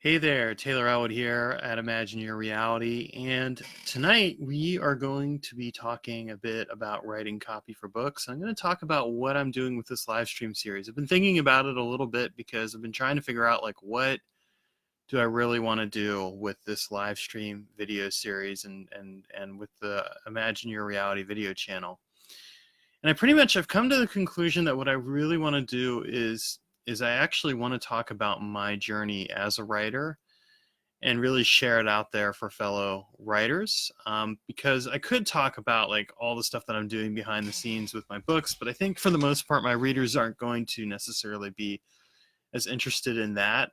Hey there, Taylor Ellwood here at Imagine Your Reality, and tonight we are going to be talking a bit about writing copy for books. I'm going to talk about what I'm doing with this live stream series. I've been thinking about it a little bit because I've been trying to figure out what do I really want to do with this live stream video series and with the Imagine Your Reality video channel. And I've come to the conclusion that what I really want to do is I actually want to talk about my journey as a writer and really share it out there for fellow writers, because I could talk about all the stuff that I'm doing behind the scenes with my books, but I think for the most part my readers aren't going to necessarily be as interested in that.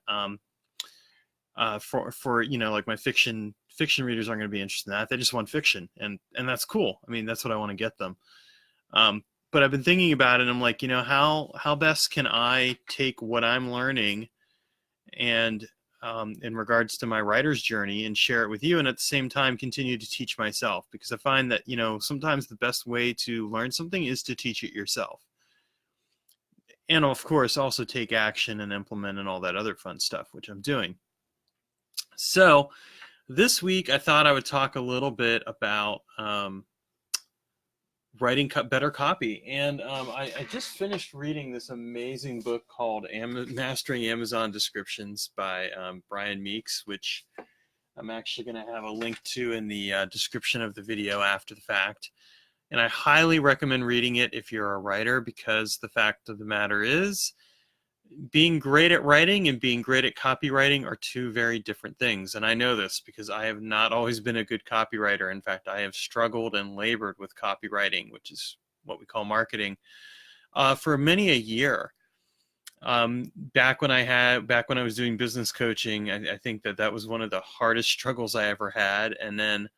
For like my fiction readers aren't going to be interested in that. They just want fiction, and that's cool. I mean, that's what I want to get them. But I've been thinking about it, and I'm like, how best can I take what I'm learning and in regards to my writer's journey and share it with you, and at the same time continue to teach myself, because I find that sometimes the best way to learn something is to teach it yourself, and of course also take action and implement and all that other fun stuff, which I'm doing. So this week I thought I would talk a little bit about writing better copy. And I just finished reading this amazing book called Mastering Amazon Descriptions by Brian Meeks, which I'm actually going to have a link to in the description of the video after the fact. And I highly recommend reading it if you're a writer, because the fact of the matter is, being great at writing and being great at copywriting are two very different things. And I know this because I have not always been a good copywriter. In fact, I have struggled and labored with copywriting, which is what we call marketing, for many a year. Back when I was doing business coaching, I think that was one of the hardest struggles I ever had. And then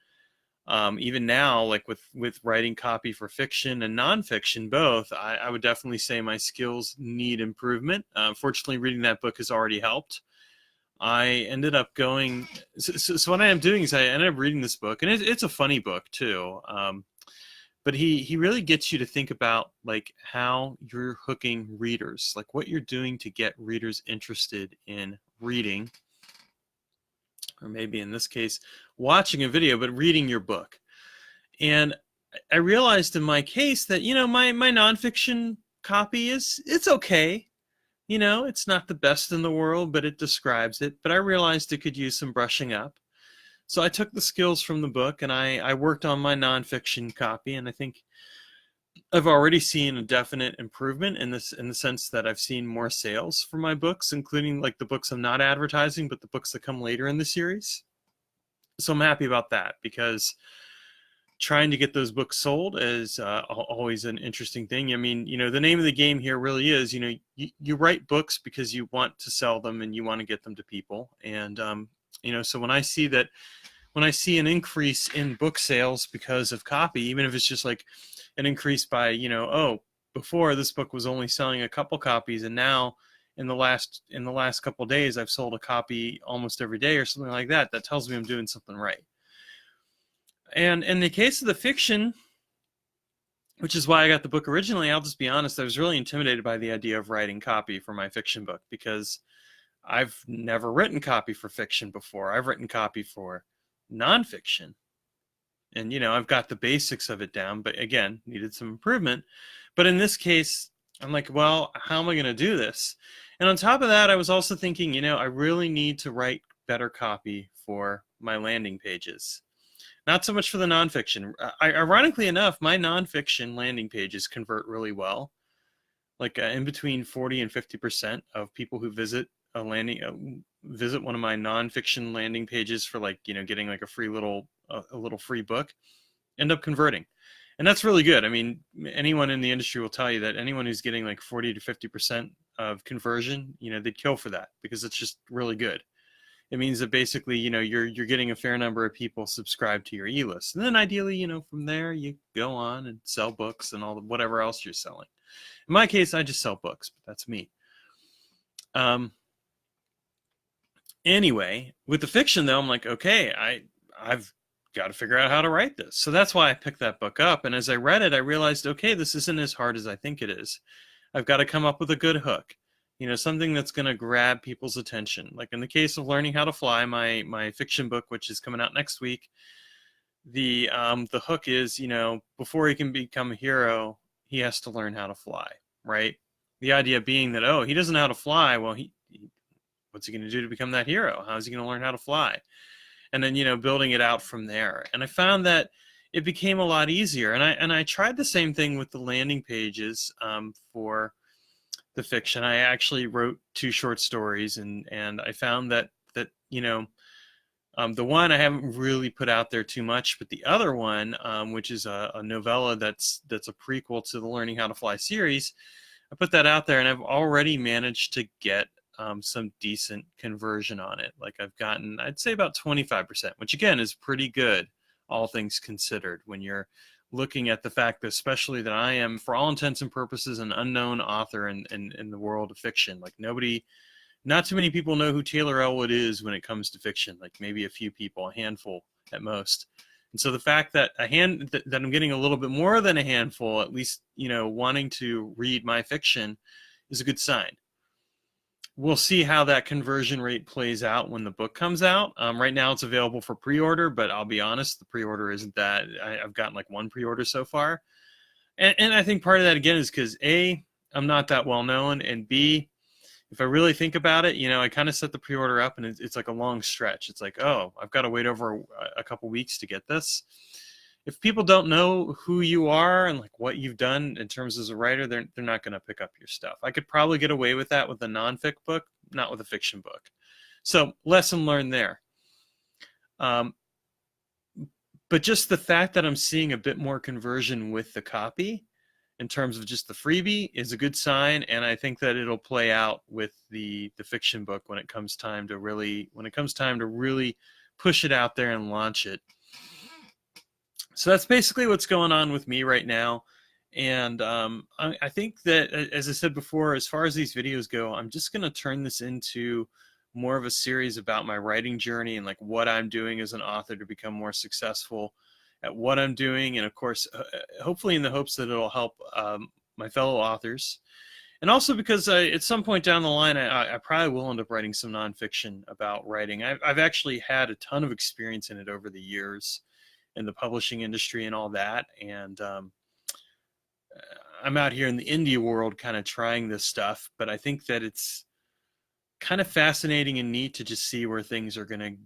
even now, like with writing copy for fiction and nonfiction both, I would definitely say my skills need improvement. Fortunately, reading that book has already helped. I ended up going, so what I am doing is I ended up reading this book, and it's a funny book too. But he really gets you to think about how you're hooking readers, like what you're doing to get readers interested in reading, or maybe in this case, watching a video, but reading your book. And I realized in my case that, my nonfiction copy it's okay. It's not the best in the world, but it describes it. But I realized it could use some brushing up. So I took the skills from the book and I worked on my nonfiction copy. And I think I've already seen a definite improvement in the sense that I've seen more sales for my books, including the books I'm not advertising, but the books that come later in the series. So I'm happy about that, because trying to get those books sold is always an interesting thing. I mean, the name of the game here really is, you write books because you want to sell them and you want to get them to people. And, so when I see an increase in book sales because of copy, even if it's just an increase by, before this book was only selling a couple copies, and now in the last couple of days I've sold a copy almost every day or something like that, that tells me I'm doing something right. And in the case of the fiction, which is why I got the book originally, I'll just be honest, I was really intimidated by the idea of writing copy for my fiction book, because I've never written copy for fiction before. I've written copy for nonfiction. And, I've got the basics of it down, but again, needed some improvement. But in this case, I'm like, well, how am I going to do this? And on top of that, I was also thinking, I really need to write better copy for my landing pages. Not so much for the nonfiction. Ironically enough, my nonfiction landing pages convert really well. In between 40 and 50% of people who visit visit one of my nonfiction landing pages for getting a free a little free book, end up converting. And that's really good. I mean, anyone in the industry will tell you that anyone who's getting 40 to 50% of conversion, they'd kill for that, because it's just really good. It means that basically, you're getting a fair number of people subscribed to your e-list. And then ideally, from there you go on and sell books and whatever else you're selling. In my case, I just sell books, but that's me. Anyway, with the fiction though, I'm like, okay, I've got to figure out how to write this. So that's why I picked that book up. And as I read it, I realized, okay, this isn't as hard as I think it is. I've got to come up with a good hook. You know, something that's going to grab people's attention. Like in the case of Learning How to Fly, my fiction book, which is coming out next week, the hook is, you know, before he can become a hero, he has to learn how to fly, right? The idea being that, oh, he doesn't know how to fly. Well, what's he going to do to become that hero? How is he going to learn how to fly? And then, you know, building it out from there. And I found that it became a lot easier. And I tried the same thing with the landing pages for the fiction. I actually wrote 2 short stories, and I found that you know, the one I haven't really put out there too much, but the other one, which is a novella that's a prequel to the Learning How to Fly series, I put that out there, and I've already managed to get some decent conversion on it. Like I've gotten, I'd say about 25%, which again is pretty good, all things considered, when you're looking at the fact that, especially that I am, for all intents and purposes, an unknown author in the world of fiction. Like not too many people know who Taylor Ellwood is when it comes to fiction. Like maybe a few people, a handful at most. And so the fact that that I'm getting a little bit more than a handful, at least, you know, wanting to read my fiction, is a good sign. We'll see how that conversion rate plays out when the book comes out. Right now it's available for pre-order, but I'll be honest, the pre-order isn't that. I've gotten like 1 pre-order so far. And I think part of that, again, is because A, I'm not that well known, and B, if I really think about it, you know, I kind of set the pre-order up, and it's like a long stretch. It's like, oh, I've got to wait over a couple weeks to get this. If people don't know who you are and like what you've done in terms as a writer, they're not going to pick up your stuff. I could probably get away with that with a nonfic book, not with a fiction book. So lesson learned there. But just the fact that I'm seeing a bit more conversion with the copy in terms of just the freebie is a good sign, and I think that it'll play out with the fiction book when it comes time to really push it out there and launch it. So that's basically what's going on with me right now. And I think that, as I said before, as far as these videos go, I'm just going to turn this into more of a series about my writing journey and like what I'm doing as an author to become more successful at what I'm doing. And of course, hopefully in the hopes that it'll help my fellow authors. And also because at some point down the line, I probably will end up writing some nonfiction about writing. I've actually had a ton of experience in it over the years, in the publishing industry and all that. And I'm out here in the indie world kind of trying this stuff, but I think that it's kind of fascinating and neat to just see where things are going to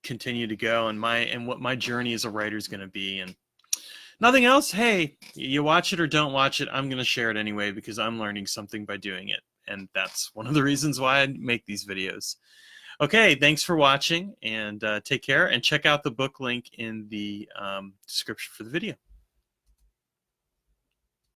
continue to go, and what my journey as a writer is going to be. And nothing else. Hey, you watch it or don't watch it, I'm going to share it anyway, because I'm learning something by doing it. And that's one of the reasons why I make these videos. Okay, thanks for watching, and take care, and check out the book link in the description for the video.